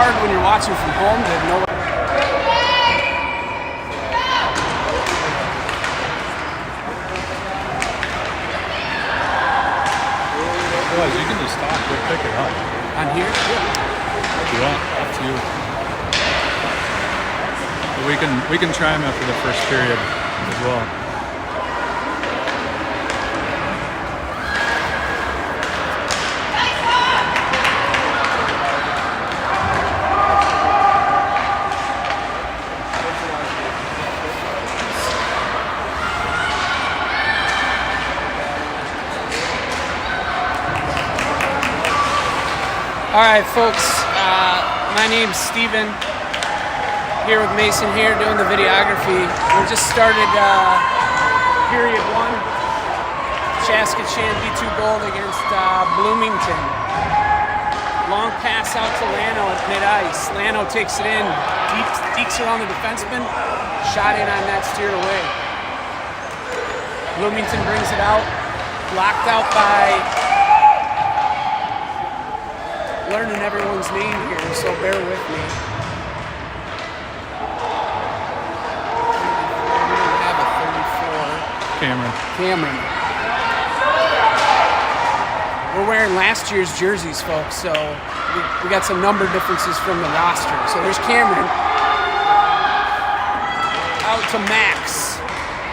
hard when you're watching from home to know. Otherwise, you can just stop or pick it up. On here? Yeah. If you want, up to you. But we can try them after the first period as well. All right, folks, my name's Steven, here with Mason here doing the videography. We just started period 1, CCHA B2 Gold against Bloomington. Long pass out to Lano at mid-ice. Lano takes it in, dekes around the defenseman, shot in on that, steered away. Bloomington brings it out, blocked out by... learning everyone's name here, so bear with me. We don't have a 34. Cameron. We're wearing last year's jerseys, folks, so we got some number differences from the roster. So there's Cameron. Out to Max.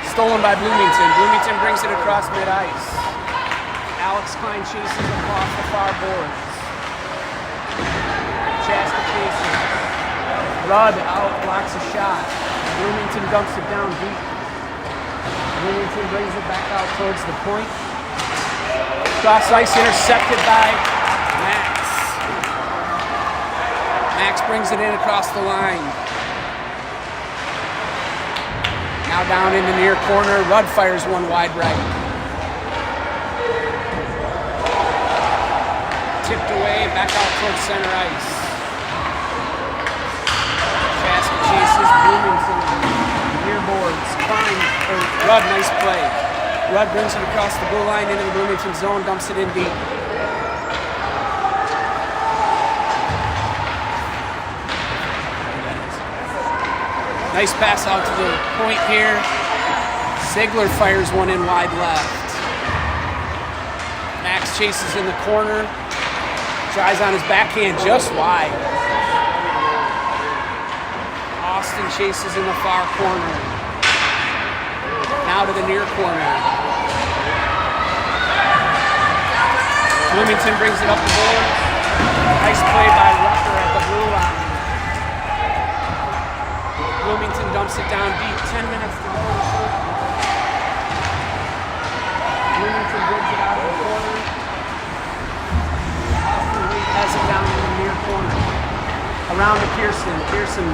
Stolen by Bloomington. Bloomington brings it across mid-ice. Alex Klein chases across the far boards. Rudd out, blocks a shot. Bloomington dumps it down deep. Bloomington brings it back out towards the point. Cross ice intercepted by Max. Max brings it in across the line. Now down in the near corner. Rudd fires one wide right. Tipped away, back out towards center ice. Chases Bloomington, near boards, Rudd, nice play. Rudd brings it across the blue line into the Bloomington zone, dumps it in deep. Nice pass out to the point here. Ziegler fires one in wide left. Max chases in the corner, tries on his backhand just wide. Austin chases in the far corner. Now to the near corner. Bloomington brings it up the board. Nice play by Rucker at the blue line. Bloomington dumps it down deep. 10 minutes to go. Bloomington brings it out of the corner. Austin has it down in the near corner. Around to Pearson. Pearson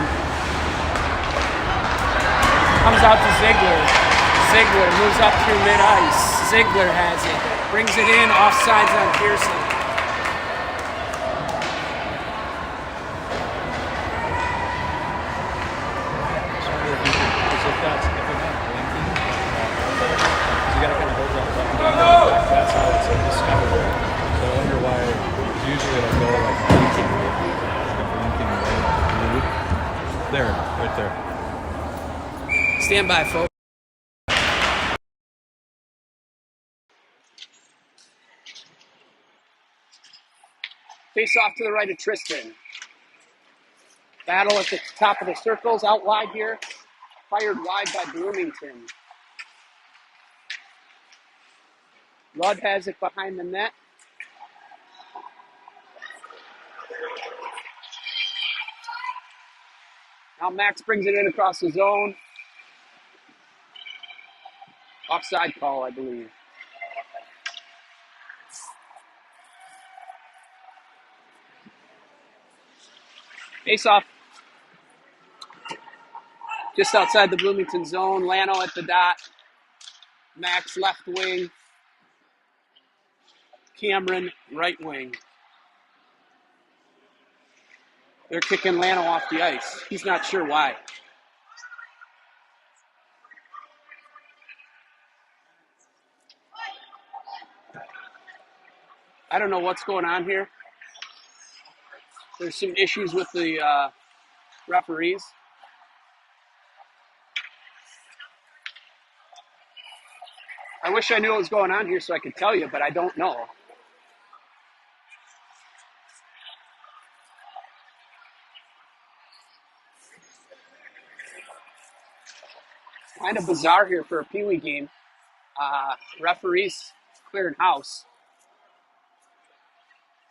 comes out to Ziegler. Ziegler moves up through mid-ice. Ziegler has it. Brings it in, offsides on Pearson. If it's not blinking, you gotta kind of hold that button down. That's how it's discoverable. So I wonder why usually it'll go like blinking red, blue. There, right there. Stand by, folks. Face off to the right of Tristan. Battle at the top of the circles, out wide here. Fired wide by Bloomington. Rudd has it behind the net. Now Max brings it in across the zone. Offside call, I believe. Face off. Just outside the Bloomington zone. Lano at the dot. Max left wing. Cameron right wing. They're kicking Lano off the ice. He's not sure why. I don't know what's going on here. There's some issues with the referees. I wish I knew what was going on here so I could tell you, but I don't know. Kind of bizarre here for a Peewee game. Referees clearing house.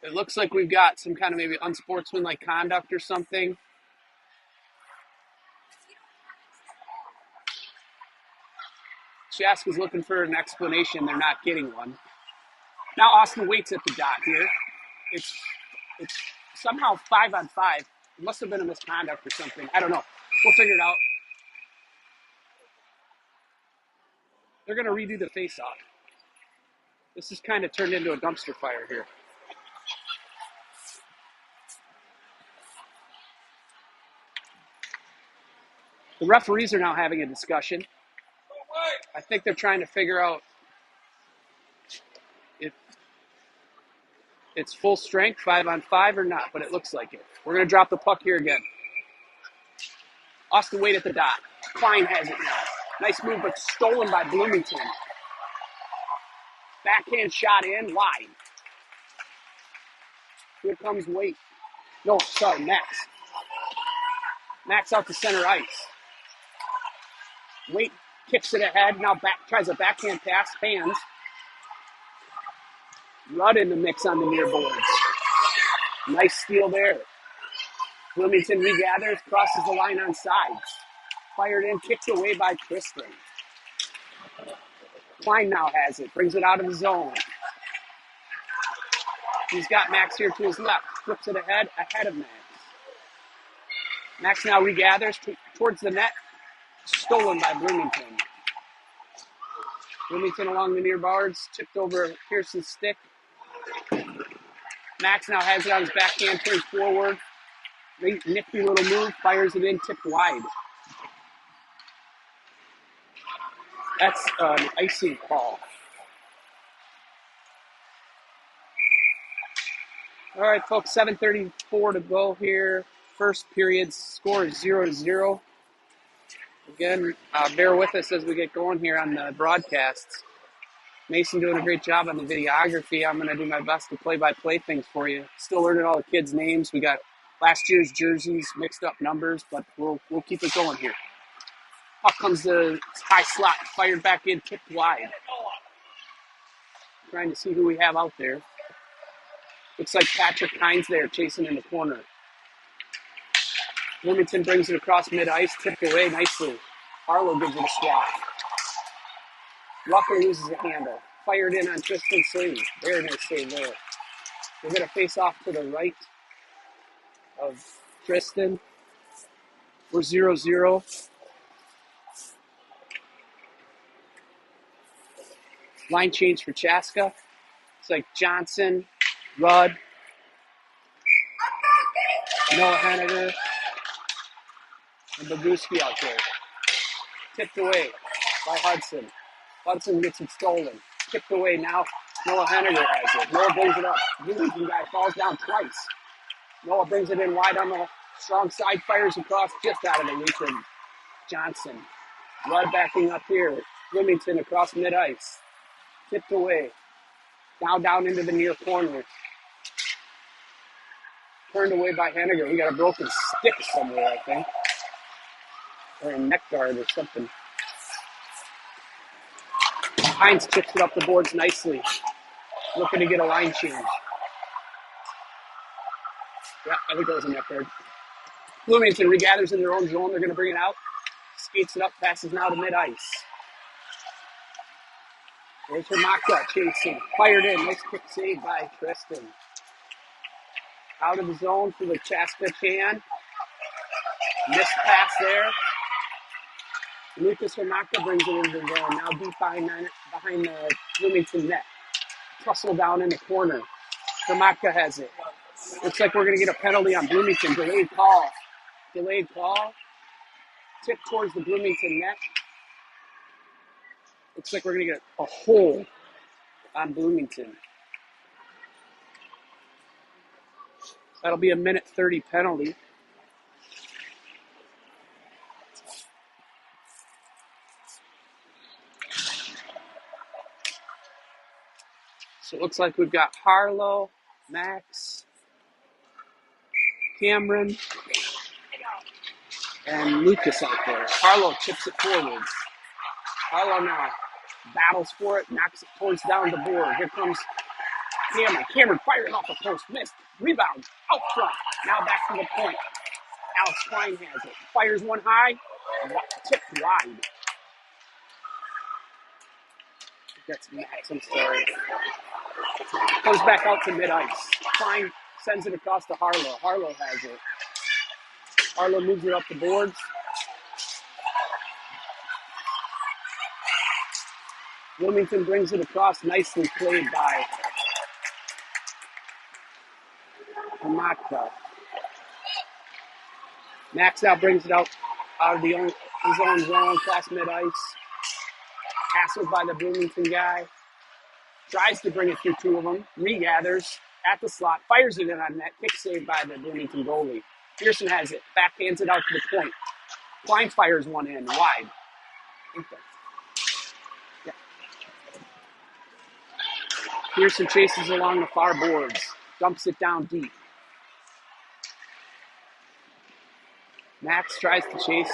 It looks like we've got some kind of maybe unsportsmanlike conduct or something. Chaska's looking for an explanation. They're not getting one. Now Austin waits at the dot here. It's somehow 5-on-5. It must have been a misconduct or something. I don't know. We'll figure it out. They're going to redo the face-off. This has kind of turned into a dumpster fire here. The referees are now having a discussion. I think they're trying to figure out if it's full strength, 5-on-5 or not, but it looks like it. We're going to drop the puck here again. Austin wait at the dot. Klein has it now. Nice move, but stolen by Bloomington. Backhand shot in, wide. Here comes Waite. No, sorry, Max. Max out to center ice. Waite kicks it ahead, now tries a backhand pass, fans. Rudd in the mix on the near boards. Nice steal there. Bloomington regathers, crosses the line on sides. Fired in, kicked away by Tristan. Klein now has it, brings it out of the zone. He's got Max here to his left, flips it ahead of Max. Max now regathers towards the net, stolen by Bloomington. Bloomington along the near boards, tipped over Pearson's stick. Max now has it on his backhand, turns forward. Nifty little move, fires it in, tipped wide. That's an icing call. All right, folks, 7:34 to go here. First period score is 0-0. Again, bear with us as we get going here on the broadcasts. Mason doing a great job on the videography. I'm going to do my best to play-by-play things for you. Still learning all the kids' names. We got last year's jerseys, mixed up numbers, but we'll keep it going here. Up comes the high slot, fired back in, tipped wide. Trying to see who we have out there. Looks like Patrick Hines there chasing in the corner. Bloomington brings it across mid-ice, tipped away nicely. Harlow gives it a swat. Rucker loses a handle. Fired in on Tristan's save. Very nice save there. We're going to face off to the right of Tristan. We're 0-0. Line change for Chaska. It's like Johnson, Rudd, Noah Henniger, and Boguski out there. Tipped away by Hudson. Hudson gets it stolen. Tipped away now. Noah Henniger has it. Noah brings it up. Bloomington guy falls down twice. Noah brings it in wide on the strong side, fires across just out of the reach of Johnson. Rudd backing up here. Bloomington across mid-ice. Tipped away. Now down into the near corner. Turned away by Henniger. We got a broken stick somewhere, I think. Or a neck guard or something. Hines chips it up the boards nicely. Looking to get a line change. Yeah, I think that was a neck guard. Bloomington regathers in their own zone. They're going to bring it out. Skates it up, passes now to mid-ice. There's Hermaka chasing. Fired in. Nice quick save by Tristan. Out of the zone for the Chaska can. Missed pass there. Lucas Hermaka brings it into the zone. Now deep behind the Bloomington net. Tussle down in the corner. Hermaka has it. Looks like we're going to get a penalty on Bloomington. Delayed call. Tip towards the Bloomington net. Looks like we're going to get a hole on Bloomington. That'll be a minute 30 penalty. So it looks like we've got Harlow, Max, Cameron, and Lucas out there. Harlow chips it forwards. Harlow now battles for it, knocks it towards down the board. Here comes Cameron. Cameron firing off the post, missed. Rebound, out front. Now back to the point. Alex Klein has it. Fires one high, tipped wide. That's Max, I'm sorry. Comes back out to mid-ice. Klein sends it across to Harlow. Harlow has it. Harlow moves it up the boards. Wilmington brings it across, nicely played by Hamaka. Max now brings it out of his own zone, across mid-ice. Hassled by the Bloomington guy. Tries to bring it through two of them. Regathers at the slot. Fires it in on net. Kick saved by the Bloomington goalie. Pearson has it. Backhands it out to the point. Klein fires one in. Wide. Yeah. Pearson chases along the far boards. Dumps it down deep. Max tries to chase.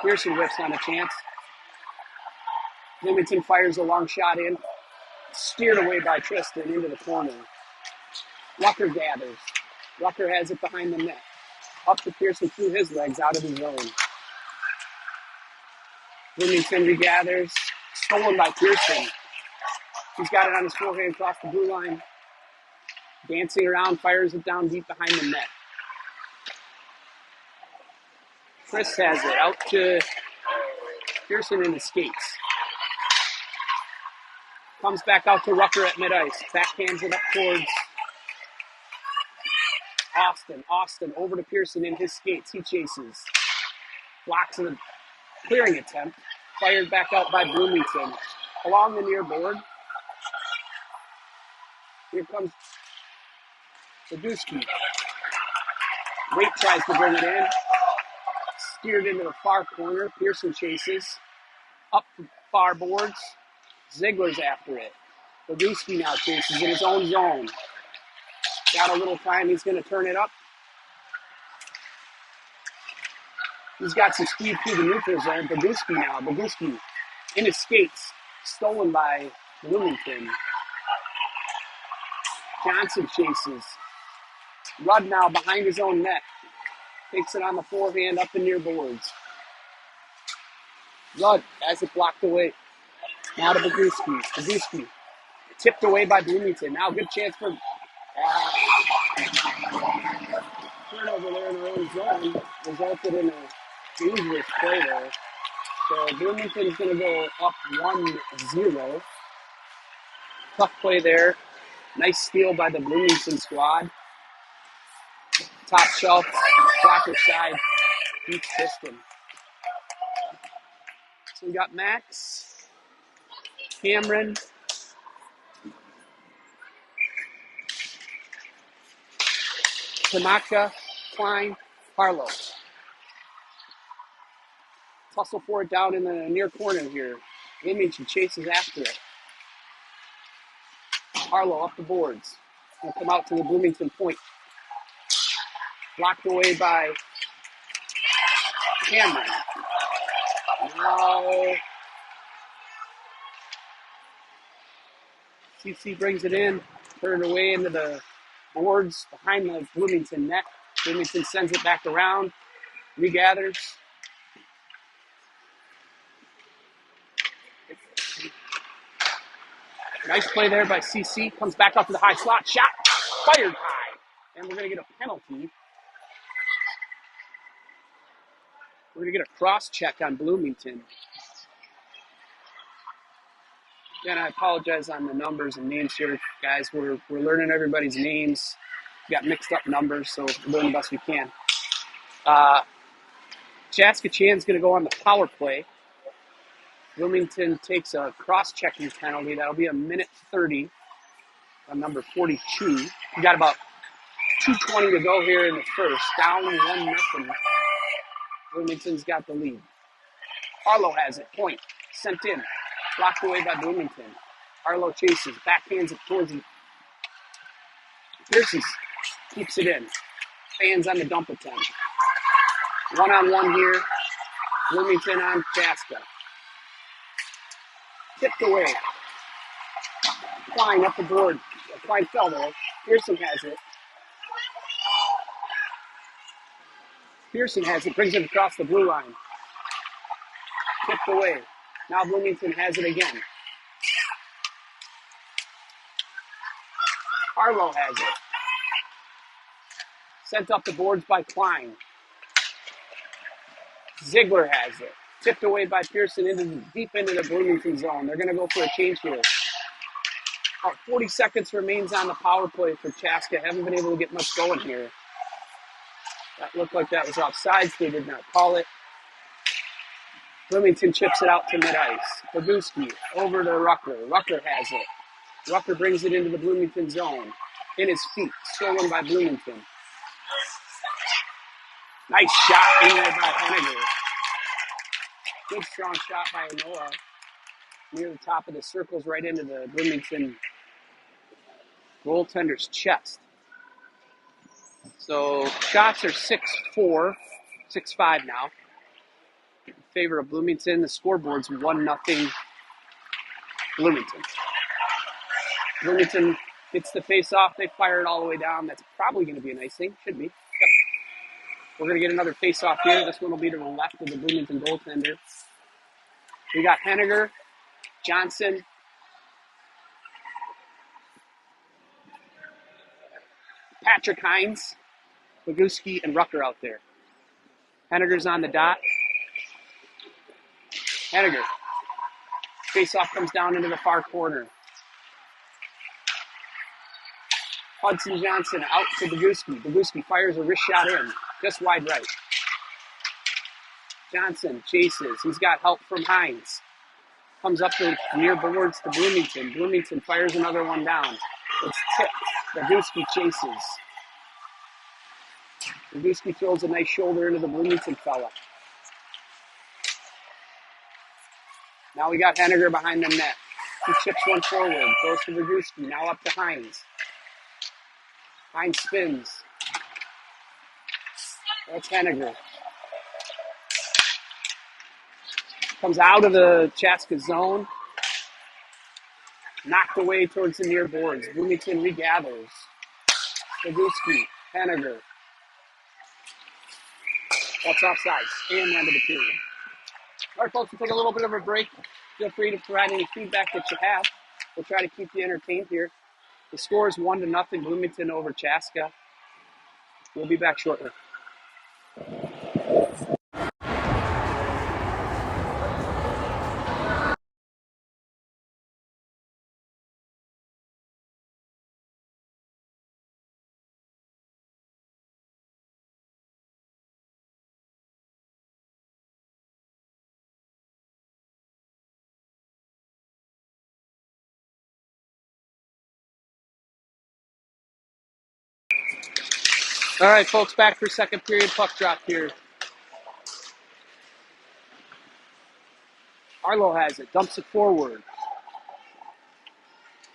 Pearson whiffs on a chance. Bloomington fires a long shot in. Steered away by Tristan into the corner. Rucker gathers. Rucker has it behind the net. Up to Pearson through his legs, out of his zone. Bloomington regathers. Stolen by Pearson. He's got it on his forehand across the blue line. Dancing around, fires it down deep behind the net. Chris has it out to Pearson in the skates. Comes back out to Rucker at mid-ice. Backhands it up towards Austin. Austin over to Pearson in his skates. He chases. Blocks a clearing attempt. Fired back out by Bloomington. Along the near board. Here comes Sadusky. Waite tries to bring it in. Steered into the far corner. Pearson chases. Up the far boards. Ziegler's after it. Sadusky now chases in his own zone. Got a little time. He's going to turn it up. He's got some speed through the neutral zone. Sadusky now. Sadusky in his skates. Stolen by Bloomington. Johnson chases. Rudd now behind his own net. Takes it on the forehand up the near boards. Rudd has it blocked away. Now to Badusky. Badusky tipped away by Bloomington. Now good chance for turnover there in their own zone. Resulted in a dangerous play there. So Bloomington's going to go up 1-0. Tough play there. Nice steal by the Bloomington squad. Top shelf, blocker side, deep system. So we got Max, Cameron, Tanaka, Klein, Harlow. Tussle for it down in the near corner here. Image chases after it. Harlow up the boards. He'll come out to the Bloomington point. Blocked away by Cameron. Now CC brings it in, turned away into the boards behind the Bloomington net. Bloomington sends it back around, regathers. Nice play there by CC. Comes back up to the high slot. Shot fired high. And we're going to get a penalty. We're going to get a cross check on Bloomington. Again, I apologize on the numbers and names here, guys. We're learning everybody's names. We got mixed up numbers, so we're doing the best we can. CCHA's going to go on the power play. Bloomington takes a cross-checking penalty. That'll be a minute 30 on number 42. We got about 2:20 to go here in the first. Down 1-0. Bloomington's got the lead. Arlo has it. Point. Sent in. Blocked away by Bloomington. Arlo chases. Backhands it towards him. Pearson keeps it in. Fans on the dump attempt. 1-on-1 here. Bloomington on Chaska. Tipped away. Klein up the board. Klein fell there. Pearson has it. Pearson has it. Brings it across the blue line. Tipped away. Now Bloomington has it again. Arlo has it. Sent up the boards by Klein. Ziegler has it. Tipped away by Pearson deep into the Bloomington zone. They're going to go for a change here. About 40 seconds remains on the power play for Chaska. Haven't been able to get much going here. That looked like that was offsides. They did not call it. Bloomington chips it out to mid-ice. Paguski over to Rucker. Rucker has it. Rucker brings it into the Bloomington zone. In his feet. Stolen by Bloomington. Nice shot in there by Henniger. Good strong shot by Noah. Near the top of the circles right into the Bloomington goaltender's chest. So shots are 6-4, 6-5 now. In favor of Bloomington. The scoreboard's 1-0 Bloomington. Bloomington gets the face off. They fire it all the way down. That's probably going to be a nice thing. Should be. Yep. We're going to get another face off here. This one will be to the left of the Bloomington goaltender. We got Henniger, Johnson, Patrick Hines, Paguski, and Rucker out there. Henniger's on the dot. Henniger. Face-off comes down into the far corner. Hudson Johnson out to Paguski. Paguski fires a wrist shot in, just wide right. Johnson chases. He's got help from Hines. Comes up to near boards to Bloomington. Bloomington fires another one down. It's tipped. Paguski chases. Paguski throws a nice shoulder into the Bloomington fella. Now we got Henniger behind the net. He chips one forward. Goes to Paguski. Now up to Hines. Hines spins. That's Henniger. Comes out of the Chaska zone. Knocked away towards the near boards. Bloomington regathers. Paguski. Henniger. That's offsides. And end of the period. All right, folks, we'll take a little bit of a break. Feel free to provide any feedback that you have. We'll try to keep you entertained here. The score is 1-0, Bloomington over Chaska. We'll be back shortly. All right, folks, back for second period puck drop here. Arlo has it, dumps it forward.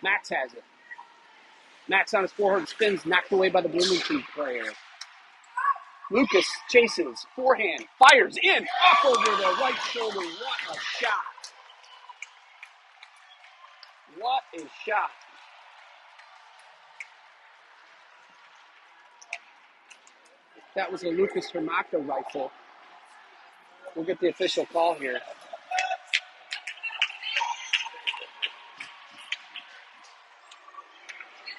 Max has it. Max on his forehand spins, knocked away by the Bloomington player. Lucas chases, forehand, fires in, up over the right shoulder. What a shot. What a shot. That was a Lucas Hermaka rifle. We'll get the official call here.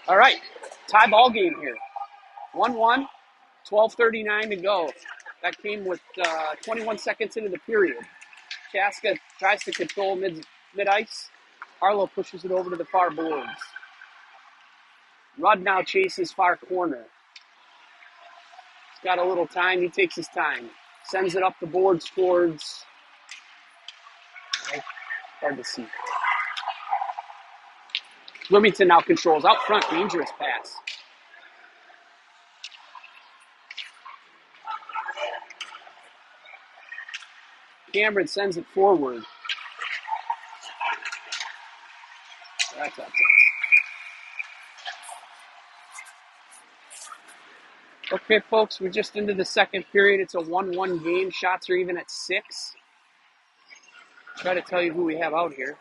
All right, tie ball game here. 1-1, 12:39 to go. That came with 21 seconds into the period. Chaska tries to control mid-ice. Arlo pushes it over to the far boards. Rudd now chases far corner. He's got a little time. He takes his time. Sends it up the boards towards... hard to see. Bloomington now controls out front. Dangerous pass. Cameron sends it forward. That's upset. Okay, folks, we're just into the second period. It's a 1-1 game. Shots are even at 6. Try to tell you who we have out here.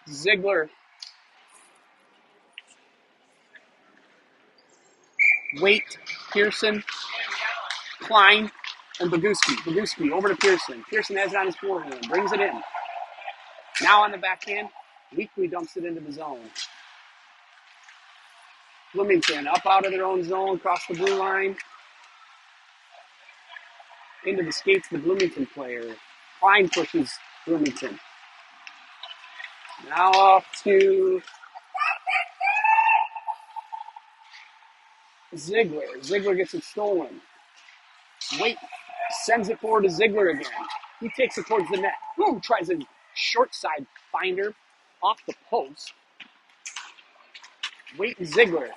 Ziegler, Waite, Pearson, Klein, and Boguski. Boguski over to Pearson. Pearson has it on his forehand, brings it in. Now on the backhand, Weekly dumps it into the zone. Bloomington up out of their own zone, across the blue line. Into the skates, the Bloomington player. Klein pushes Bloomington. Now off to Ziegler. Ziegler gets it stolen. Waite sends it forward to Ziegler again. He takes it towards the net. Ooh, tries a short side finder off the post. Waite and Ziegler.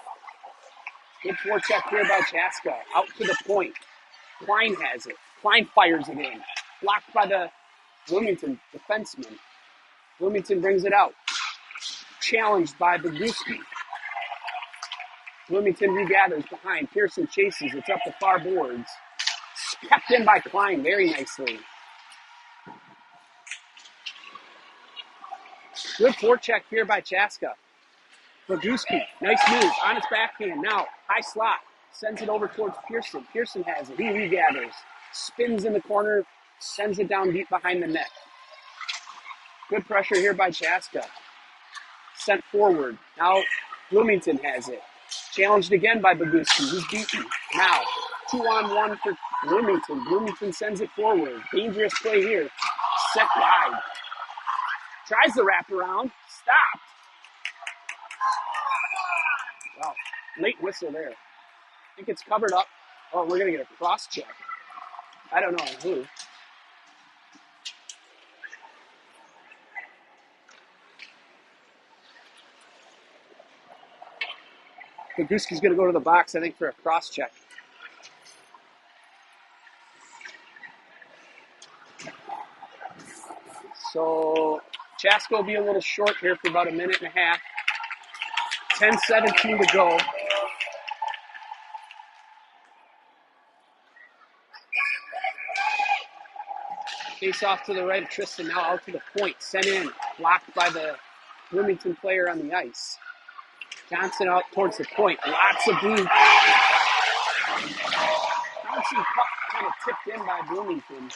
Good forecheck here by Chaska. Out to the point. Klein has it. Klein fires it in. Blocked by the Bloomington defenseman. Bloomington brings it out. Challenged by Boguski. Bloomington regathers behind. Pearson chases. It's up the far boards. Kept in by Klein very nicely. Good forecheck here by Chaska. Boguski, nice move on his backhand. Now, high slot. Sends it over towards Pearson. Pearson has it. He regathers. Spins in the corner. Sends it down deep behind the net. Good pressure here by Chaska. Sent forward. Now, Bloomington has it. Challenged again by Boguski. He's beaten. Now, 2-on-1 for Bloomington. Bloomington sends it forward. Dangerous play here. Set wide. Tries the wraparound. Stopped. Wow. Late whistle there. I think it's covered up. Oh, we're going to get a cross check. I don't know who. Boguski's going to go to the box, I think, for a cross check. So Chaska will be a little short here for about a minute and a half. 10:17 to go. Face off to the right of Tristan, now out to the point. Sent in, blocked by the Bloomington player on the ice. Johnson out towards the point. Lots of blue. Johnson kind of tipped in by Bloomington.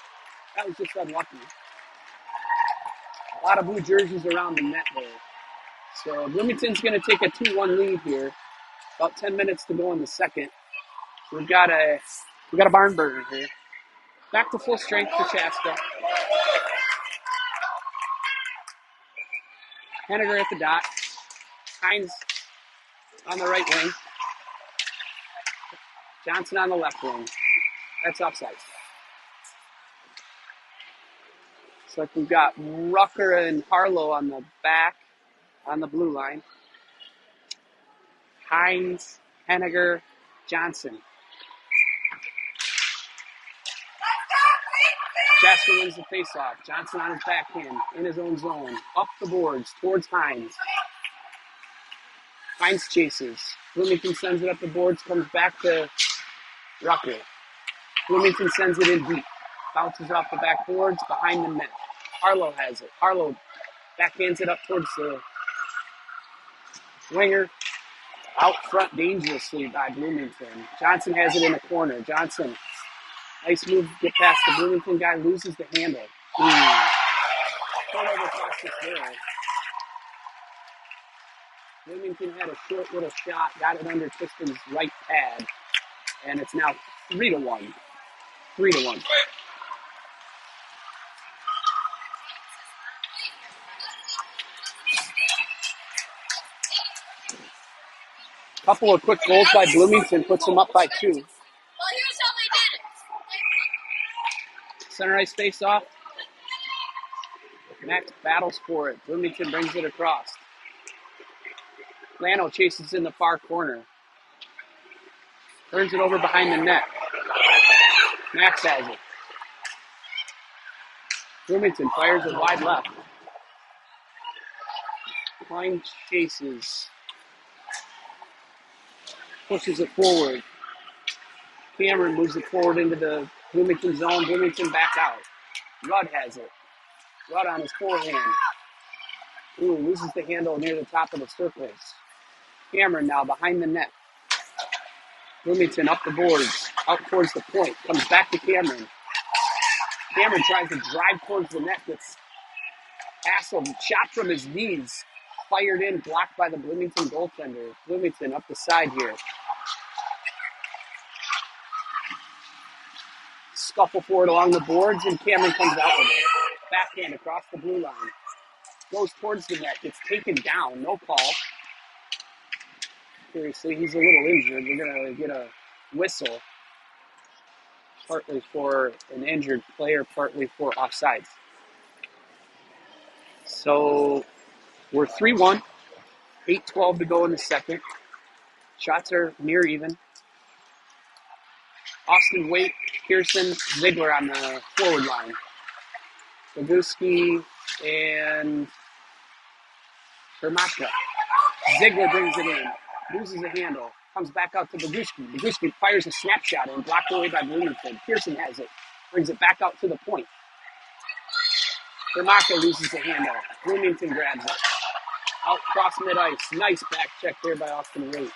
That was just unlucky. A lot of blue jerseys around the net there. So Bloomington's going to take a 2-1 lead here. About 10 minutes to go in the second. We've got a barn burner here. Back to full strength for Chaska. Henniger at the dot. Hines on the right wing. Johnson on the left wing. That's offside. So we've got Rucker and Harlow on the back, on the blue line. Hines, Henniger, Johnson. Chaska wins the faceoff. Johnson on his backhand, in his own zone. Up the boards, towards Hines. Hines chases. Bloomington sends it up the boards, comes back to Rucker. Bloomington sends it in deep. Bounces off the backboards, behind the net. Harlow has it. Harlow backhands it up towards the winger. Out front dangerously by Bloomington. Johnson has it in the corner. Johnson, nice move, get past the Bloomington guy, loses the handle. Turnover cost us there. Bloomington had a short little shot, got it under Tristan's right pad, and it's now 3-1. 3-1. Couple of quick goals by Bloomington puts them up by 2. Well, here's how they did it. Center ice face off. Max battles for it. Bloomington brings it across. Lano chases in the far corner. Turns it over behind the net. Max has it. Bloomington fires it wide left. Klein chases. Pushes it forward. Cameron moves it forward into the Bloomington zone. Bloomington back out. Rudd has it. Rudd on his forehand. Ooh, loses the handle near the top of the circles. Cameron now behind the net. Bloomington up the boards, out towards the point. Comes back to Cameron. Cameron tries to drive towards the net. Gets hassled, shot from his knees. Fired in, blocked by the Bloomington goaltender. Bloomington up the side here. Scuffle forward along the boards, and Cameron comes out with it. Backhand across the blue line. Goes towards the net. Gets taken down. No call. Seriously, he's a little injured. We're going to get a whistle. Partly for an injured player, partly for offsides. So we're 3-1. 8:12 to go in the second. Shots are near even. Austin Waite, Pearson, Ziegler on the forward line. Boguski and Vermaka. Ziegler brings it in. Loses a handle. Comes back out to Boguski. Boguski fires a snapshot and blocked away by Bloomington. Pearson has it. Brings it back out to the point. Vermaka loses the handle. Bloomington grabs it. Out across mid-ice. Nice back check there by Austin Waite.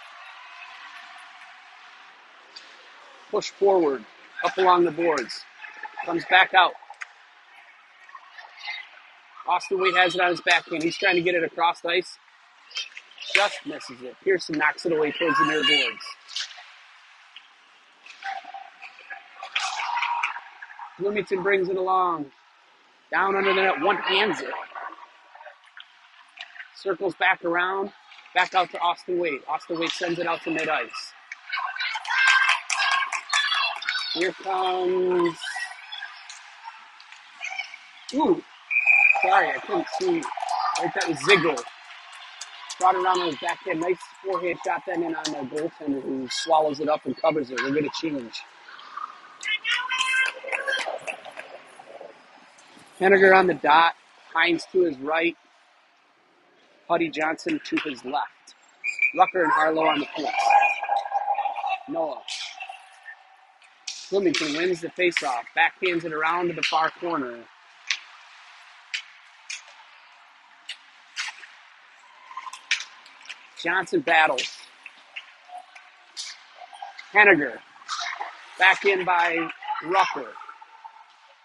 Push forward. Up along the boards. Comes back out. Austin Waite has it on his backhand. He's trying to get it across the ice. Just misses it. Pearson knocks it away towards the near boards. Bloomington brings it along. Down under the net. One hands it. Circles back around. Back out to Austin Waite. Austin Waite sends it out to mid-ice. Here comes... Ooh. Sorry, I couldn't see. I think that was Ziegler. Brought it around on his backhand. Nice forehand shot then in on the goaltender who swallows it up and covers it. We're going to change. Henniger on the dot. Hines to his right. Huddy Johnson to his left. Rucker and Harlow on the points. Noah. Bloomington wins the faceoff. Backhands it around to the far corner. Johnson battles. Henniger. Back in by Rucker.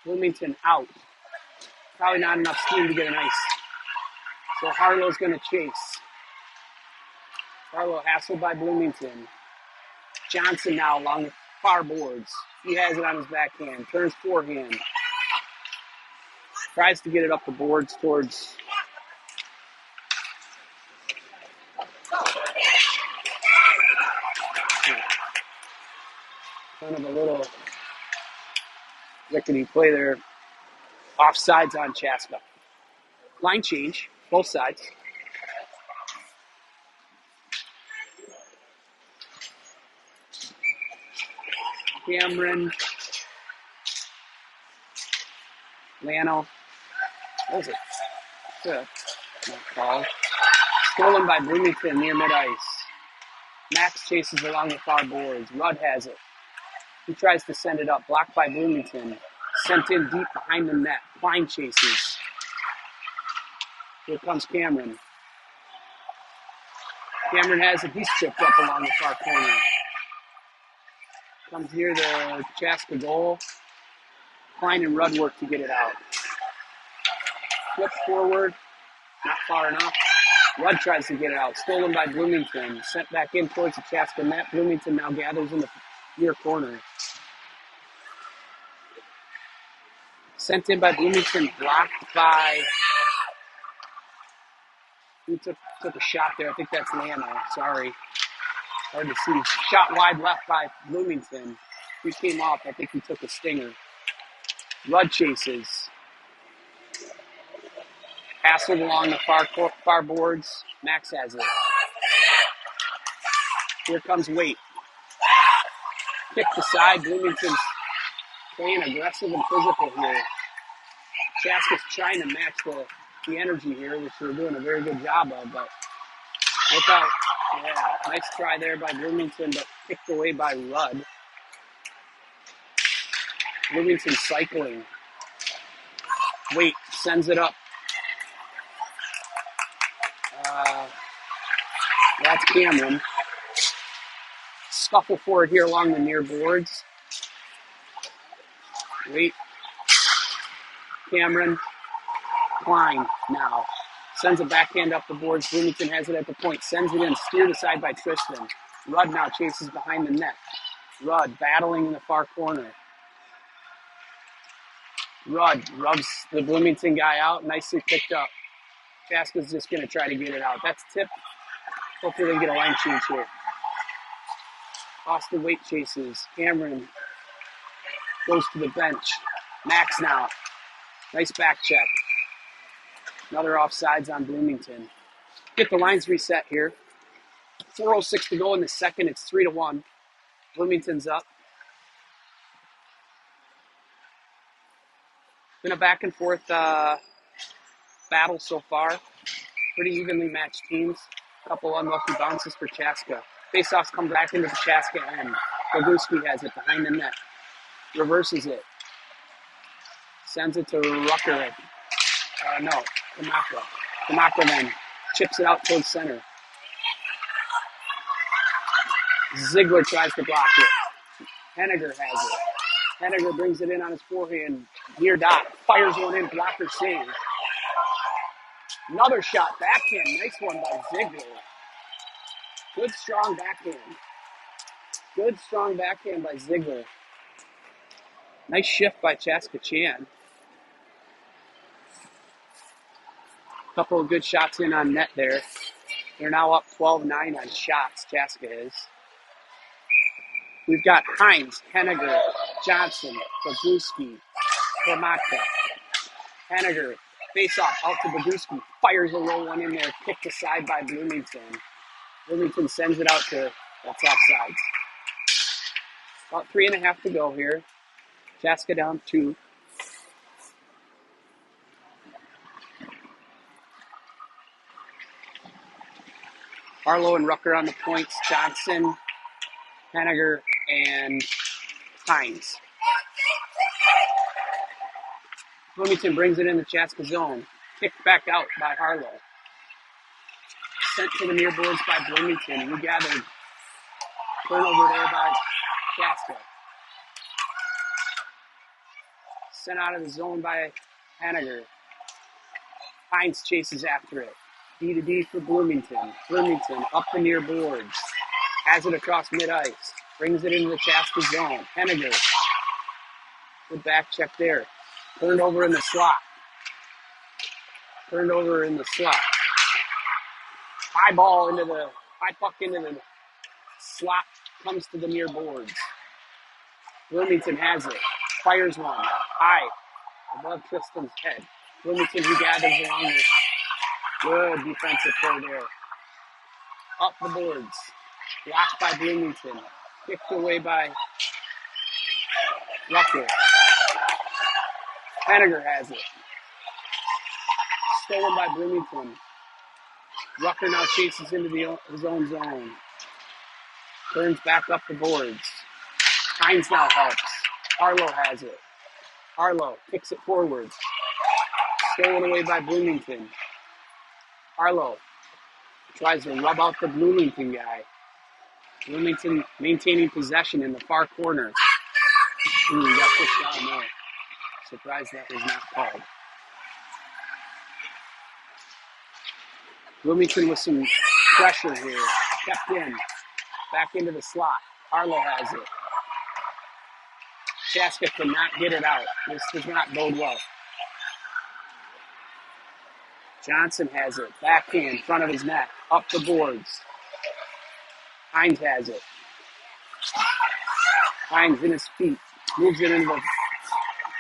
Bloomington out. Probably not enough steam to get an ice. So Harlow's going to chase. Harlow hassled by Bloomington. Johnson now along the far boards. He has it on his backhand. Turns forehand. Tries to get it up the boards towards... Kind of a little rickety play there. Offsides on Chaska. Line change, both sides. Cameron. Lano. What was it? Good. Not called. Stolen by Bloomington near mid-ice. Max chases along the far boards. Rudd has it. He tries to send it up. Blocked by Bloomington. Sent in deep behind the net. Klein chases. Here comes Cameron. Cameron has it. He's chipped up along the far corner. Comes near the Chaska goal. Klein and Rudd work to get it out. Flip forward. Not far enough. Rudd tries to get it out. Stolen by Bloomington. Sent back in towards the Chaska net. Bloomington now gathers in the near corner. Sent in by Bloomington. Blocked by... Who took a shot there? I think that's Lano. Sorry. Hard to see. Shot wide left by Bloomington. He came off. I think he took a stinger. Rudd chases. Hassled along the far boards. Max has it. Here comes Waite. Kick the side. Bloomington's playing aggressive and physical here. Chaska's trying to match the energy here, which they're doing a very good job of, but look out. Yeah, nice try there by Bloomington, but picked away by Rudd. Bloomington cycling. Wait, sends it up. That's Cameron. Scuffle forward here along the near boards. Wait. Cameron. Klein now. Sends a backhand up the boards. Bloomington has it at the point. Sends it in. Steered aside by Tristan. Rudd now chases behind the net. Rudd battling in the far corner. Rudd rubs the Bloomington guy out. Nicely picked up. Chaska's just going to try to get it out. That's tip. Hopefully they can get a line change here. Austin Waite chases. Cameron goes to the bench. Max now. Nice back check. Another offsides on Bloomington. Get the lines reset here. 4:06 to go in the second. It's 3-1. Bloomington's up. Been a back and forth battle so far. Pretty evenly matched teams. A couple unlucky bounces for Chaska. Faceoffs come back into the Chaska end. Boguski has it behind the net. Reverses it. Sends it to Rucker. Kamaka. Kamaka then chips it out towards center. Ziegler tries to block it. Henniger has it. Henniger brings it in on his forehand. Near dot. Fires one in. Blocker save. Another shot. Backhand. Nice one by Ziegler. Good strong backhand. Good strong backhand by Ziegler. Nice shift by CCHA. Couple of good shots in on net there. They're now up 12-9 on shots, Chaska is. We've got Hines, Henniger, Johnson, Boguski, Formatka. Henniger, face off out to Boguski. Fires a low one in there, kicked aside by Bloomington. Bloomington sends it out to, that's offsides. About 3.5 to go here. Chaska down 2. Harlow and Rucker on the points. Johnson, Henniger, and Hines. Bloomington brings it in the Chaska zone. Kicked back out by Harlow. Sent to the near boards by Bloomington. Regathered. Turnover there by Chaska. Sent out of the zone by Henniger. Hines chases after it. D to D for Bloomington. Bloomington up the near boards. Has it across mid-ice. Brings it into the Chaska zone. Henniger. Good back check there. Turned over in the slot. High puck into the slot. Comes to the near boards. Bloomington has it. Fires one. High. Above Tristan's head. Bloomington who gathers along this. Good defensive play there. Up the boards. Blocked by Bloomington. Kicked away by Rucker. Henniger has it. Stolen by Bloomington. Rucker now chases into his own zone. Turns back up the boards. Hines now helps. Harlow has it. Harlow kicks it forward. Stolen away by Bloomington. Harlow tries to rub out the Bloomington guy. Bloomington maintaining possession in the far corner. Got pushed down there. Surprised that was not called. Bloomington with some pressure here. Kept in. Back into the slot. Harlow has it. Chaska cannot get it out. This does not bode well. Johnson has it. Backhand, front of his net. Up the boards. Hines has it. Hines in his feet. Moves it into the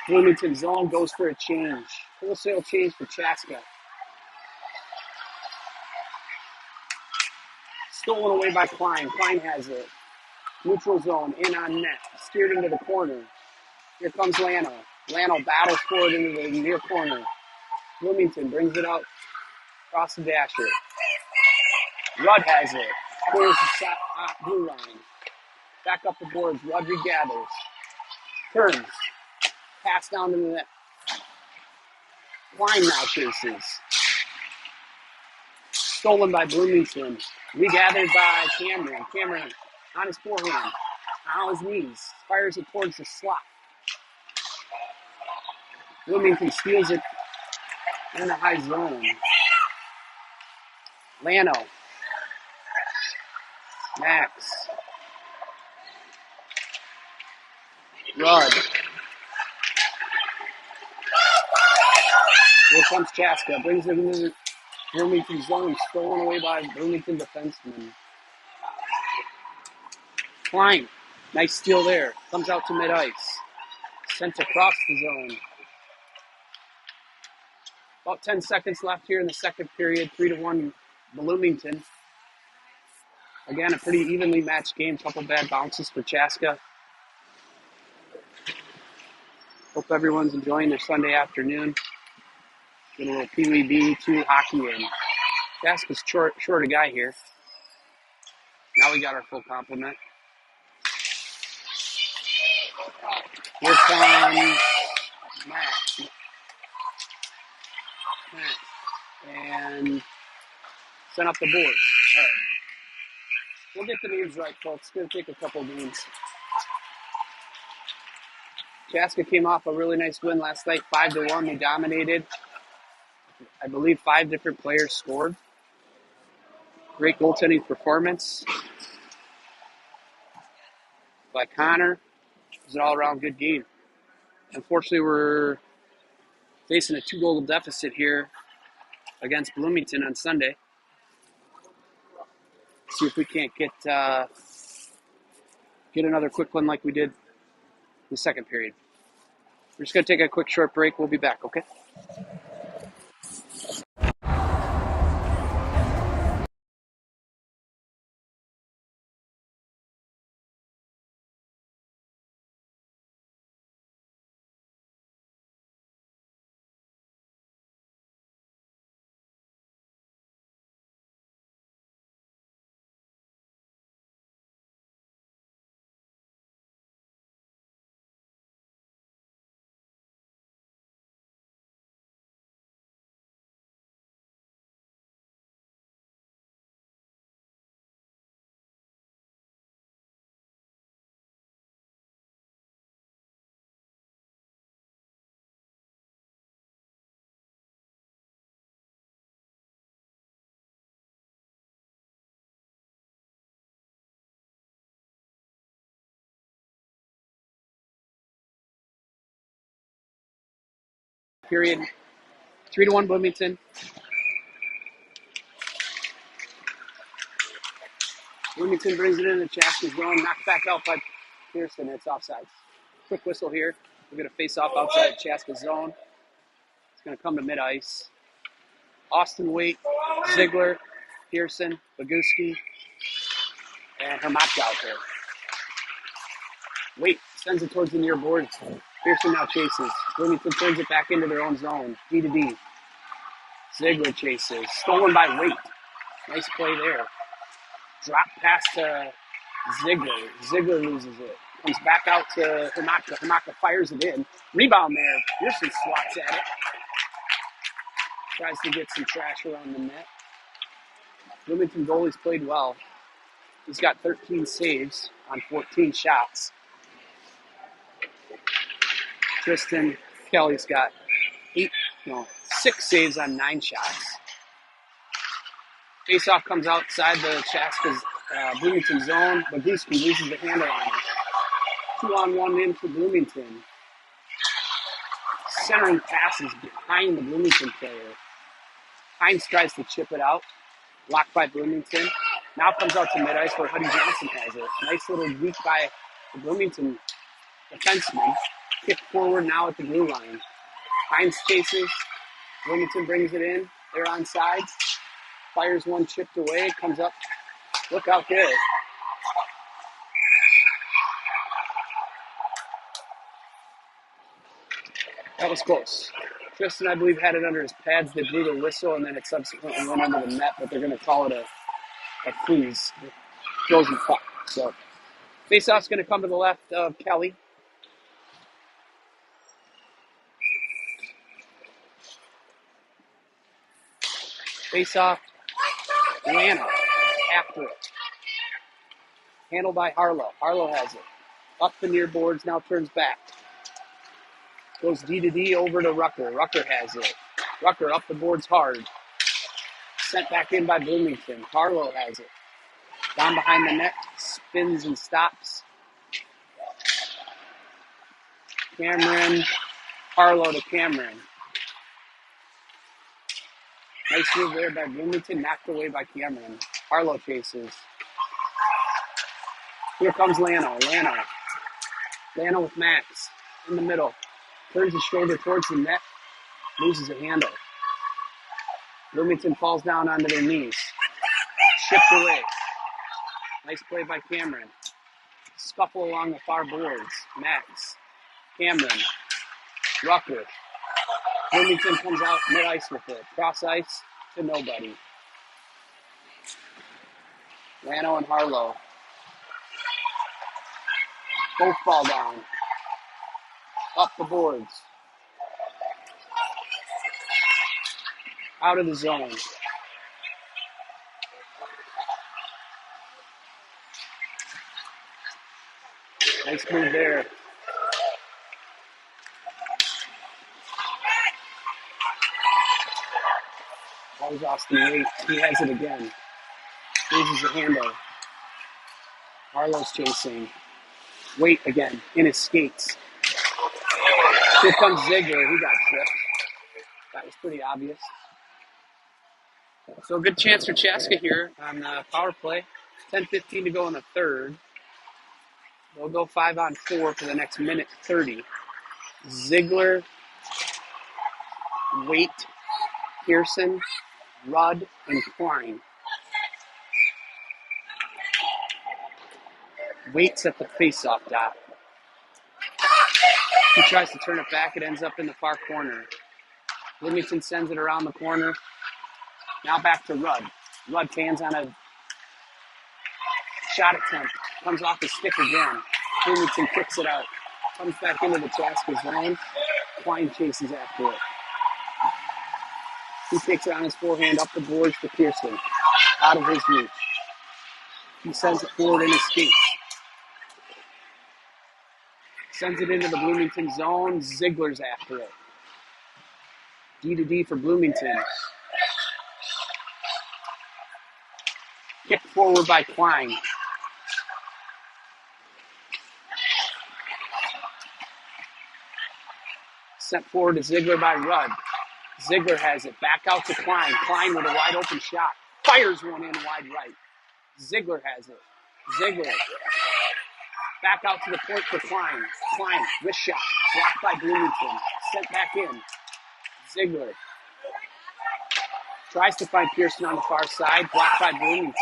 Bloomington zone. Goes for a change. Wholesale change for Chaska. Stolen away by Klein. Klein has it. Neutral zone. In on net. Steered into the corner. Here comes Lano. Lano battles forward into the near corner. Bloomington brings it out across the dasher. Rudd has it. Clears the blue line. Back up the boards. Rudd regathers. Turns. Pass down to the net. Klein now chases. Stolen by Bloomington. Regathered by Cameron. Cameron on his forehand. On his knees. Fires it towards the slot. Bloomington steals it in the high zone. Lano. Max. Rudd. Here comes Chaska. Brings it into the Bloomington zone. Stolen away by Bloomington defenseman. Klein. Nice steal there. Comes out to mid-ice. Sent across the zone. About 10 seconds left here in the second period. 3-1 Bloomington. Again, a pretty evenly matched game. Couple bad bounces for Chaska. Hope everyone's enjoying their Sunday afternoon. Get a little Peewee B2 hockey in. Chaska's short a guy here. Now we got our full complement. Here comes Max. And sent up the board. All right. We'll get the names right, folks. It's going to take a couple games. Chaska came off a really nice win last night, 5-1. They dominated. I believe 5 different players scored. Great goaltending performance by Connor. It was an all-around good game. Unfortunately, we're facing a 2-goal deficit here against Bloomington on Sunday. See if we can't get another quick one like we did in the second period. We're just going to take a quick short break. We'll be back, okay? Period. 3-1 Bloomington. Bloomington brings it in the Chaska's zone. Knocked back out by Pearson. It's offsides. Quick whistle here. We're going to face off outside Chaska's zone. It's going to come to mid-ice. Austin Waite, Ziegler, Pearson, Boguski, and Hermatka out there. Waite sends it towards the near boards. Pearson now chases. Bloomington turns it back into their own zone. D to D. Ziegler chases. Stolen by Waite. Nice play there. Drop pass to Ziegler. Ziegler loses it. Comes back out to Hermatka. Hermatka fires it in. Rebound there. Pearson swats at it. Tries to get some trash around the net. Bloomington goalie's played well. He's got 13 saves on 14 shots. Tristan Kelly's got 6 saves on 9 shots. Faceoff comes outside the Chaska's Bloomington zone. Boguski loses the handle on it. 2-on-1 in for Bloomington. Centering passes behind the Bloomington player. Hines tries to chip it out. Blocked by Bloomington. Now comes out to mid-ice where Huddy Johnson has it. Nice little weak by the Bloomington defenseman. Kick forward now at the blue line. Hines chases. Bloomington brings it in. They're on sides. Fires one chipped away. Comes up. Look out there. That was close. Tristan, I believe, had it under his pads. They blew the whistle, and then it subsequently went under the net, but they're going to call it a freeze, frozen puck. So face-off's going to come to the left of Kelly. Face-off, Lana after it. Handled by Harlow. Harlow has it. Up the near boards, now turns back. Goes D to D over to Rucker. Rucker has it. Rucker up the boards hard. Sent back in by Bloomington. Harlow has it. Down behind the net. Spins and stops. Cameron. Harlow to Cameron. Nice move there by Bloomington. Knocked away by Cameron. Harlow chases. Here comes Lano. Lano with Max. In the middle. Turns his shoulder towards the net. Loses a handle. Bloomington falls down onto their knees. Shipped away. Nice play by Cameron. Scuffle along the far boards. Max. Cameron. Rucker. Bloomington comes out mid-ice with it. Cross ice to nobody. Lano and Harlow. Both fall down. Up the boards. Out of the zone. Nice move there. That was Austin Waite. He has it again. Loses the handle. Harlow's chasing. Waite again in his skates. Here comes Ziegler. He got tripped. That was pretty obvious. So a good chance for Chaska here on the power play. 10:15 to go in the third. They'll go 5-on-4 for the next minute 30. Ziegler, Waite, Pearson, Rudd, and Klein. Waite's at the face-off dot. He tries to turn it back. It ends up in the far corner. Bloomington sends it around the corner. Now back to Rudd. Rudd fans on a shot attempt. Comes off his stick again. Bloomington kicks it out. Comes back into the Chaska zone. Klein chases after it. He takes it on his forehand up the boards to Pearson. Out of his reach. He sends it forward in his skates. Sends it into the Bloomington zone. Ziegler's after it. D to D for Bloomington. Kicked forward by Klein. Sent forward to Ziegler by Rudd. Ziegler has it. Back out to Klein. Klein with a wide open shot. Fires one in wide right. Ziegler has it. Ziegler. Back out to the point for Klein. Klein, wrist shot. Blocked by Bloomington. Sent back in. Ziegler. Tries to find Pearson on the far side. Blocked by Bloomington.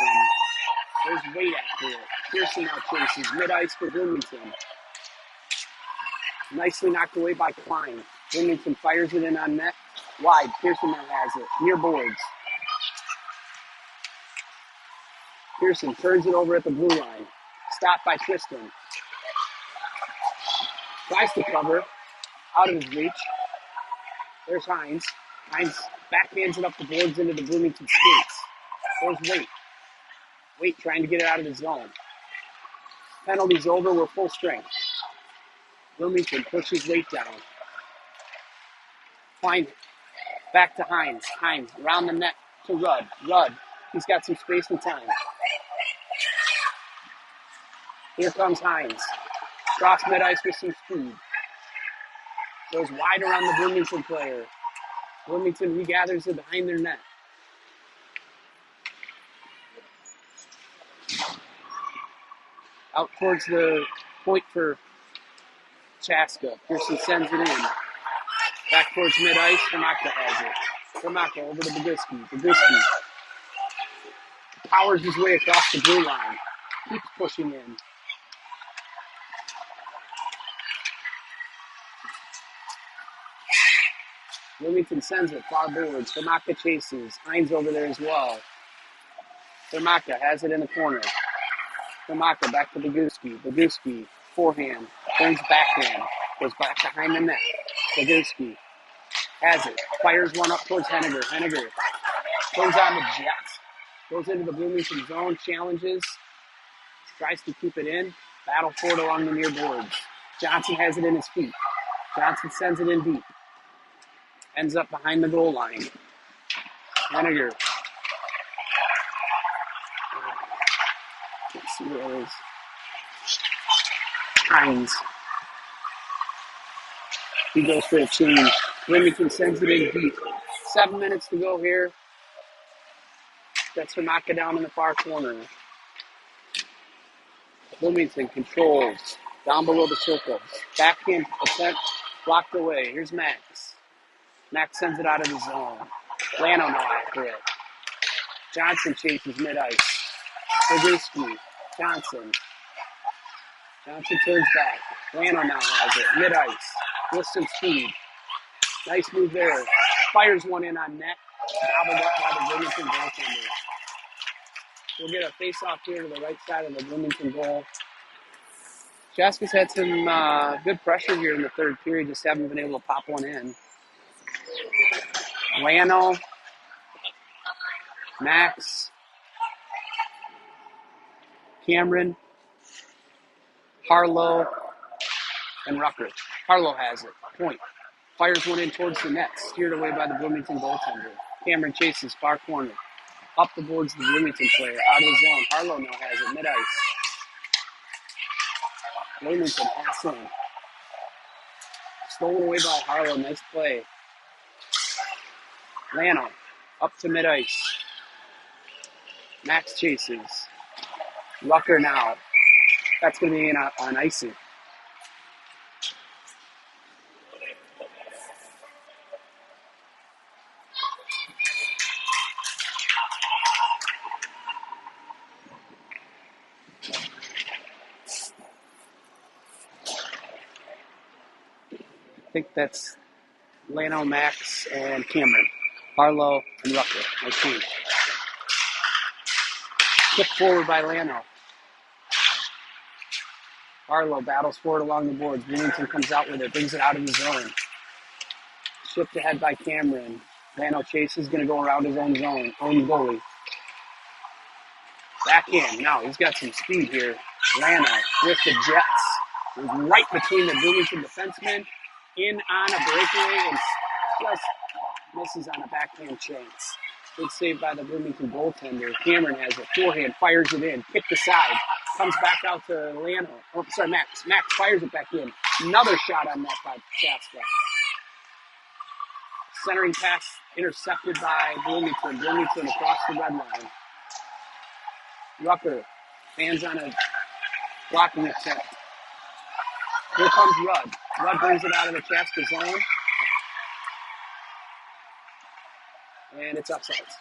There's Waite after it. Pearson now chases. Mid-ice for Bloomington. Nicely knocked away by Klein. Bloomington fires it in on net. Wide. Pearson now has it. Near boards. Pearson turns it over at the blue line. Stopped by Tristan. Tries to cover. Out of his reach. There's Hines. Hines backhands it up the boards into the Bloomington skates. There's Waite. Waite trying to get it out of the zone. Penalty's over. We're full strength. Bloomington pushes Waite down. Klein back to Hines. Hines around the net to Rudd. Rudd. He's got some space and time. Here comes Hines. Cross mid-ice with some speed. Goes wide around the Bloomington player. Bloomington regathers it behind their net. Out towards the point for Chaska. Pearson sends it in. Back towards mid-ice. Kamaka has it. Kamaka over to Boguski. Boguski powers his way across the blue line. Keeps pushing in. Bloomington sends it, far boards. Thermaka chases. Hines over there as well. Thermaka has it in the corner. Thermaka back to Boguski. Boguski, forehand. Turns backhand. Goes back behind the net. Boguski has it. Fires one up towards Henniger. Henniger goes on the Jets. Goes into the Bloomington zone. Challenges. Tries to keep it in. Battle for it along the near boards. Johnson has it in his feet. Johnson sends it in deep. Ends up behind the goal line. Henniger. Let's see where it is. Hines. He goes for a change. Bloomington sends it in deep. 7 minutes to go here. That's Hamaka down in the far corner. Bloomington controls. Down below the circle. Backhand attempt. Blocked away. Here's Max. Max sends it out of the zone. Lano now after it. Johnson chases mid-ice. Boguski. Johnson. Johnson turns back. Lano now has it. Mid-ice. With some speed. Nice move there. Fires one in on net. Gobbled up by the Bloomington goaltender. We'll get a face-off here to the right side of the Bloomington goal. Chaska's had some good pressure here in the third period. Just haven't been able to pop one in. Lano. Max. Cameron. Harlow. And Rucker. Harlow has it. Point. Fires one in towards the net. Steered away by the Bloomington goaltender. Cameron chases far corner. Up the boards the Bloomington player. Out of the zone. Harlow now has it. Mid-ice. Bloomington hassling. Stolen away by Harlow. Nice play. Lano. Up to mid-ice. Max chases. Rucker now. That's going to be on icing. I think that's Lano, Max, and Cameron. Harlow and Rucker. Nice team. Kick forward by Lano. Harlow battles forward along the boards. Bloomington comes out with it, brings it out of the zone. Shipped ahead by Cameron. Lano chases, going to go around his own zone, own goalie. Back in. Now he's got some speed here. Lano with the Jets. Right between the Bloomington defensemen. In on a breakaway and just misses on a backhand chance. Good save by the Bloomington goaltender. Cameron has it. Forehand, fires it in. Kicked aside. Comes back out to Lano. Oh, sorry, Max. Max fires it back in. Another shot on net by Chaska. Centering pass intercepted by Bloomington. Bloomington across the red line. Rucker. Hands on a blocking attempt. Here comes Rudd. Rudd brings it out of the Chaska zone. And it's offsides.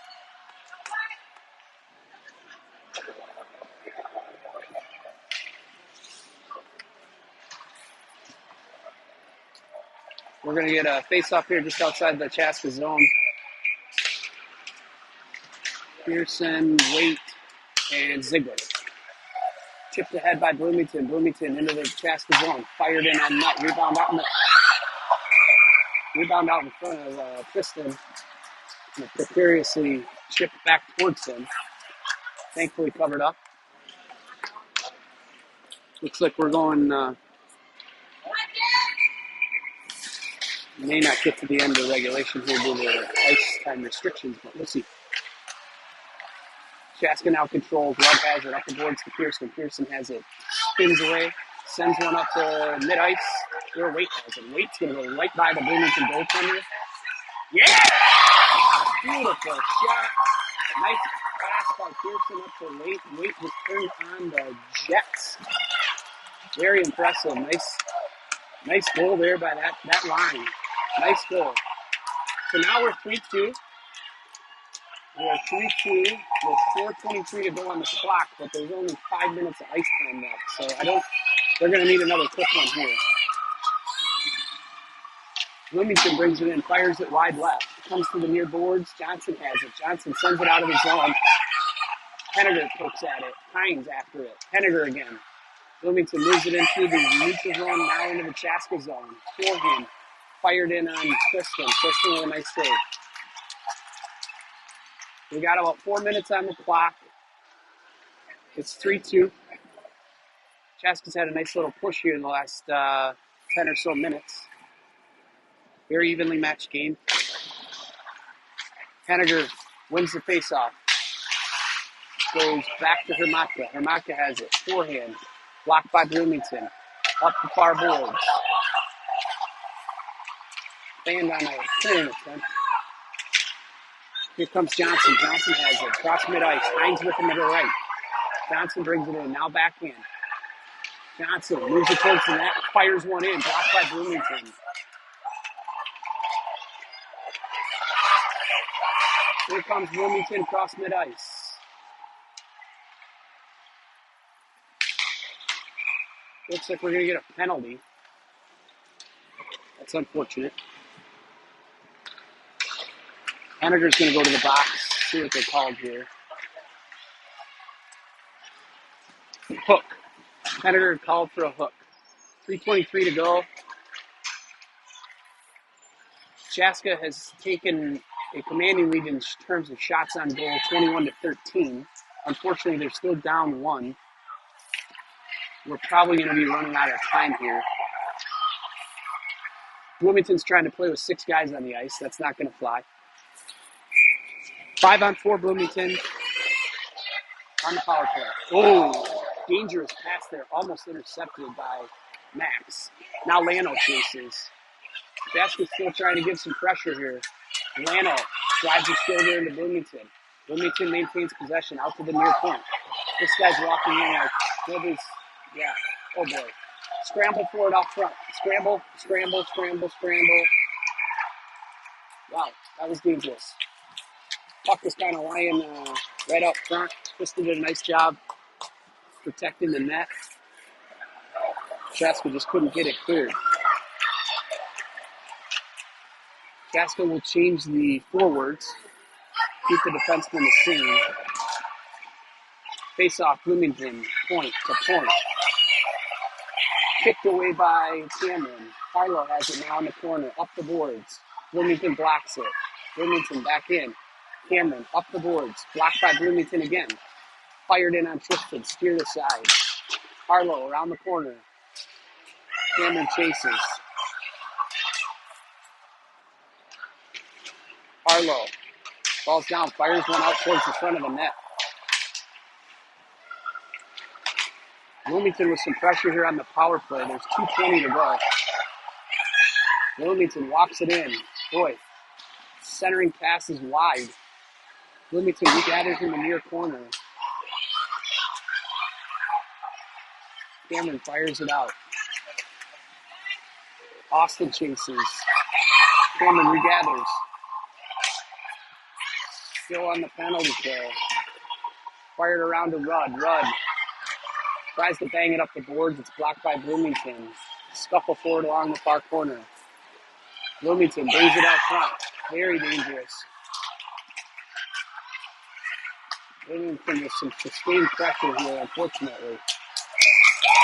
We're going to get a face-off here just outside the Chaska zone. Pearson, Waite, and Ziegler. Chipped ahead by Bloomington. Bloomington into the Chaska zone. Fired in on net. Rebound out in front of Tristan. And precariously chipped back towards him. Thankfully covered up. Looks like we're going... may not get to the end of regulation here due to ice time restrictions, but we'll see. Chaska now controls. Rudd has it up the boards to Pearson. Pearson has it. Spins away. Sends one up to mid-ice. Where Waite has it. Waite's going to go right by the Bloomington goaltender. Yeah! Beautiful shot. Nice pass by Pearson up to Waite. Waite just turned on the Jets. Very impressive. Nice goal there by that line. Nice goal. So now we're 3-2. We're 3-2 with 4:23 to go on the clock, but there's only 5 minutes of ice time left. So they're going to need another quick one here. Bloomington brings it in, fires it wide left. Comes to the near boards. Johnson has it. Johnson sends it out of the zone. Henniger pokes at it. Hines after it. Henniger again. Bloomington moves it into the neutral zone, now into the Chaska zone. Forehand. Fired in on Kristen. Kristen with a nice save. We got about 4 minutes on the clock. It's 3-2. Chaska's had a nice little push here in the last 10 or so minutes. Very evenly matched game. Henniger wins the faceoff. Goes back to Hermatka. Hermatka has it. Forehand. Blocked by Bloomington. Up the far boards. Banned on a clearing attempt. Here comes Johnson. Johnson has it. Cross mid-ice. Hines with him to the right. Johnson brings it in. Now backhand. Johnson moves it towards the net. Fires one in. Blocked by Bloomington. Here comes Bloomington across mid-ice. Looks like we're going to get a penalty. That's unfortunate. Henniger's going to go to the box, see what they called here. Hook. Henniger called for a hook. 3:23 to go. Chaska has taken a commanding lead in terms of shots on goal, 21-13. Unfortunately, they're still down one. We're probably going to be running out of time here. Bloomington's trying to play with 6 guys on the ice. That's not going to fly. 5-on-4 Bloomington on the power play. Oh, dangerous pass there. Almost intercepted by Max. Now Lano chases. Chaska's still trying to give some pressure here. Lano drives his shoulder into Bloomington. Bloomington maintains possession out to the near point. This guy's walking in like nobody's. Yeah. Oh boy. Scramble for it out front. Scramble, scramble, scramble, scramble. Wow, that was dangerous. Puck was kind of lying right out front. Kristen did a nice job protecting the net. Chaska just couldn't get it cleared. Chaska will change the forwards. Keep the defenseman the same. Face off Bloomington, point to point. Kicked away by Cameron. Harlow has it now in the corner, up the boards. Bloomington blocks it. Bloomington back in. Cameron up the boards, blocked by Bloomington again. Fired in on Tristan, steer the side. Harlow around the corner. Cameron chases. Harlow falls down, fires one out towards the front of the net. Bloomington with some pressure here on the power play. There's 2:20 to go. Bloomington walks it in. Boy, centering pass is wide. Bloomington regathers in the near corner. Cameron fires it out. Austin chases. Cameron regathers. Still on the penalty kill. Fired around to Rudd. Rudd tries to bang it up the boards. It's blocked by Bloomington. Scuffle forward along the far corner. Bloomington brings it out front. Very dangerous. Bloomington with some sustained pressure here, unfortunately.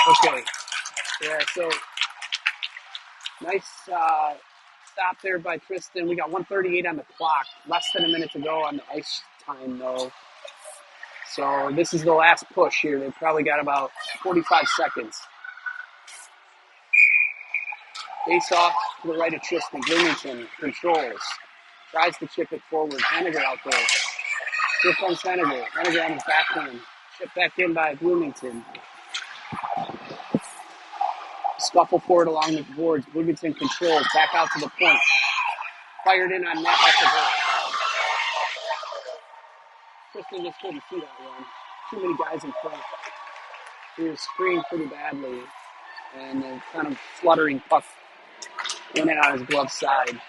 Okay. Yeah, so nice stop there by Tristan. We got 1:38 on the clock. Less than a minute to go on the ice time, though. So this is the last push here. They've probably got about 45 seconds. Face off to the right of Tristan. Bloomington controls. Tries to chip it forward. Henniger out there. Here comes Henniger. Henniger on his backhand. Chip back in by Bloomington. Scuffle forward along the boards. Bloomington controls. Back out to the point. Fired in on net. That's a goal. Tristan just couldn't see that one. Too many guys in front. He was screened pretty badly. And a kind of fluttering puck in and on his glove side.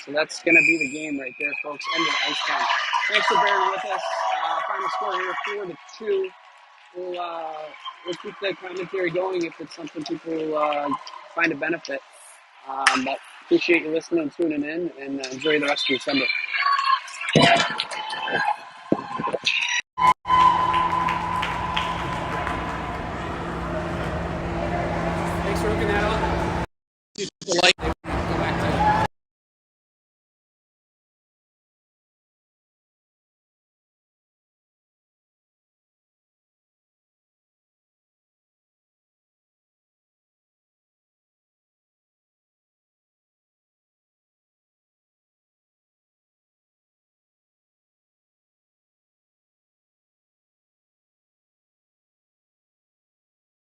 So that's going to be the game right there, folks. End of ice time. Thanks for bearing with us. Final score here, 4-2. We'll keep the commentary going if it's something people find a benefit. But Appreciate you listening and tuning in, and enjoy the rest of your Sunday.